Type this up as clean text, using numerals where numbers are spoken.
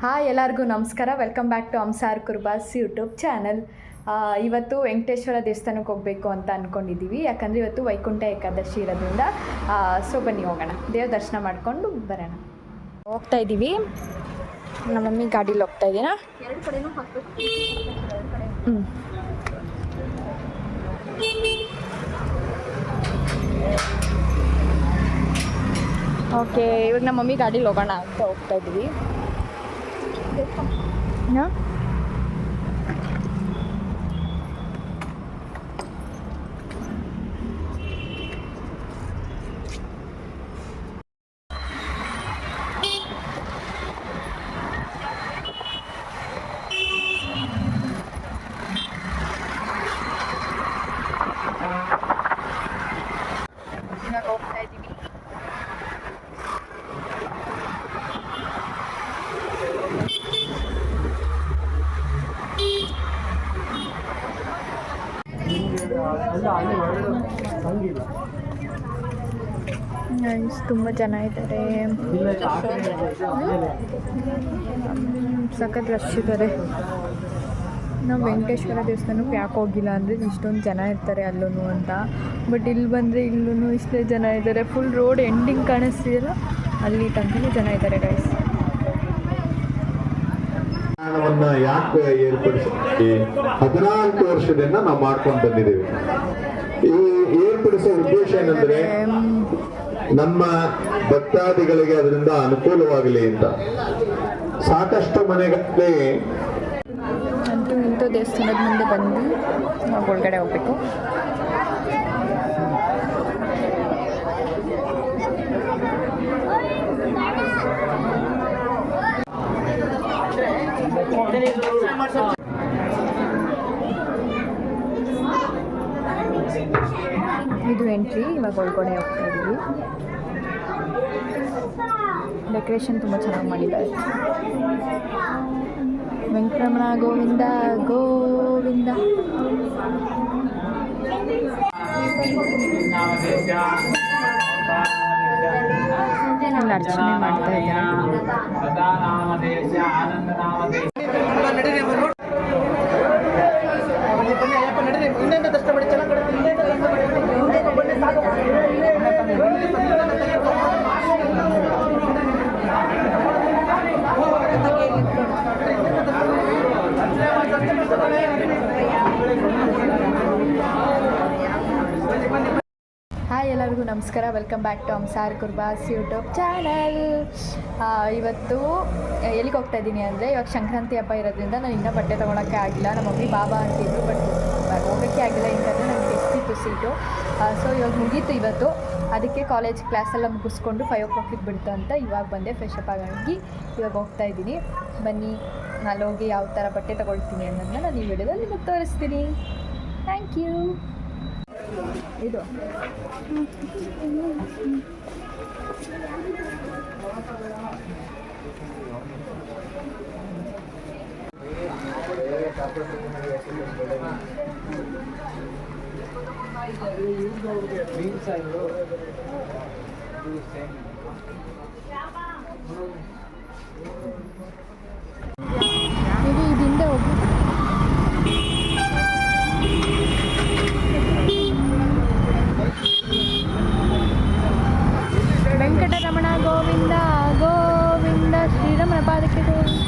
Hi ಎಲ್ಲರಿಗೂ ನಮಸ್ಕಾರ. Welcome back to Hamsar Kurbas YouTube channel. ಇವತ್ತು ವೆಂಕಟೇಶ್ವರ ದೇವಸ್ಥಾನಕ್ಕೆ ಹೋಗಬೇಕು ಅಂತ ಅಂದ್ಕೊಂಡಿದ್ದೀವಿ. ಯಾಕಂದರೆ ಇವತ್ತು ವೈಕುಂಠ ಏಕಾದಶಿ ಇರೋದ್ರಿಂದ ಸೊ ಬನ್ನಿ ಹೋಗೋಣ, ದೇವ್ರ ದರ್ಶನ ಮಾಡಿಕೊಂಡು ಬರೋಣ. ಹೋಗ್ತಾ ಇದ್ದೀವಿ, ನಮ್ಮ ಮಮ್ಮಿ ಗಾಡೀಲಿ ಹೋಗ್ತಾ ಇದ್ದೀನಾ. ಎರಡು ಕಡೆನೂ ಹಾಕ್ಬೇಕು. ಓಕೆ, ಇವಾಗ ನಮ್ಮ ಮಮ್ಮಿ ಗಾಡೀಲಿ ಹೋಗೋಣ ಅಂತ ಹೋಗ್ತಾ ಇದ್ದೀವಿ. ಹೋಗ್ತಾ ಇದ್ದೀವಿ. ತುಂಬ ಜನ ಇದ್ದಾರೆ, ಸಖತ್ ರಶ್ ಇದ್ದಾರೆ. ನಾವು ವೆಂಕಟೇಶ್ವರ ದೇವಸ್ಥಾನಕ್ಕೆ ಯಾಕೆ ಹೋಗಿಲ್ಲ ಅಂದರೆ ಇಷ್ಟೊಂದು ಜನ ಇರ್ತಾರೆ ಅಲ್ಲೂ ಅಂತ. ಬಟ್ ಇಲ್ಲಿ ಬಂದರೆ ಇಲ್ಲೂ ಇಷ್ಟೇ ಜನ ಇದ್ದಾರೆ. ಫುಲ್ ರೋಡ್ ಎಂಡಿಂಗ್ ಕಾಣಿಸ್ತಿದೆಯಲ್ಲ, ಅಲ್ಲಿ ತನಕನೂ ಜನ ಇದ್ದಾರೆ ಗೈಸ್. ಯಾಕೆ ಏರ್ಪಡಿಸಿ 14 ವರ್ಷದಿಂದ ನಾವು ಮಾಡ್ಕೊಂಡು ಬಂದಿದ್ದೇವೆ. ಈ ಏರ್ಪಡಿಸೋ ಉದ್ದೇಶ ಏನಂದ್ರೆ ನಮ್ಮ ಭಕ್ತಾದಿಗಳಿಗೆ ಅದರಿಂದ ಅನುಕೂಲವಾಗಲಿ ಅಂತ. ಸಾಕಷ್ಟು ಮನೆಗಳಿಗೆ ಅಂತೂ ಇಂಥ ದೇವಸ್ಥಾನದ ಮುಂದೆ ಬಂದು ನಾವು ಒಳಗಡೆ ಹೋಗ್ಬೇಕು. ಇದು ಎಂಟ್ರಿ. ಇವಾಗ ಒಳಗಡೆ ಹೋಗ್ತಾ ಇದ್ದೀವಿ. ಡೆಕೋರೇಷನ್ ತುಂಬ ಚೆನ್ನಾಗಿ ಮಾಡಿದ್ದಾರೆ. ವೆಂಕಟರಮಣ ಗೋವಿಂದ ಗೋವಿಂದ. ಇಲ್ಲಿ ಅರ್ಚನೆ ಮಾಡ್ತಾ ಇದ್ದಾರೆ. ಹಾಯ್ ಎಲ್ಲರಿಗೂ ನಮಸ್ಕಾರ. Welcome back to Hamsar Kurbas YouTube channel. ಇವತ್ತು ಎಲ್ಲಿಗೆ ಹೋಗ್ತಾ ಇದ್ದೀನಿ ಅಂದರೆ, ಇವಾಗ ಸಂಕ್ರಾಂತಿ ಹಬ್ಬ ಇರೋದ್ರಿಂದ ನಾನು ಇನ್ನೂ ಬಟ್ಟೆ ತೊಗೊಳಕ್ಕೆ ಆಗಿಲ್ಲ. ನಮ್ಮ ಮಮ್ಮಿ ಬಾಬಾ ಅಂತಿದ್ರು, ಬಟ್ ಹೋಗೋಕ್ಕೆ ಆಗಿಲ್ಲ. ಯಾಕಂದರೆ ನನಗೆ ಎಷ್ಟಿತ್ತು ಸೀಟು. ಸೊ ಇವಾಗ ಮುಗೀತು ಇವತ್ತು. ಅದಕ್ಕೆ ಕಾಲೇಜ್ ಕ್ಲಾಸೆಲ್ಲ ಮುಗಿಸ್ಕೊಂಡು 5 o'clock ಬಿಡ್ತು ಅಂತ ಇವಾಗ ಬಂದೆ. ಫ್ರೆಶ್ ಅಪ್ ಆಗಿ ಇವಾಗ ಹೋಗ್ತಾ ಇದ್ದೀನಿ. ಬನ್ನಿ, ಅಲ್ಲಿ ಹೋಗಿ ಯಾವ ಥರ ಬಟ್ಟೆ ತೊಗೊಳ್ತೀನಿ ಅನ್ನೋದನ್ನ ನಾನು ಈ ವಿಡಿಯೋದಲ್ಲಿ ನಿಮಗೆ ತೋರಿಸ್ತೀನಿ. Thank you. ಇದು ಹಿಂದೆ ಹೋಗಿ ವೆಂಕಟರಮಣ ಗೋವಿಂದ ಗೋವಿಂದ. ಶ್ರೀರಮಣ ಪಾದಕ್ಕೆ ಗೋವಿಂದ.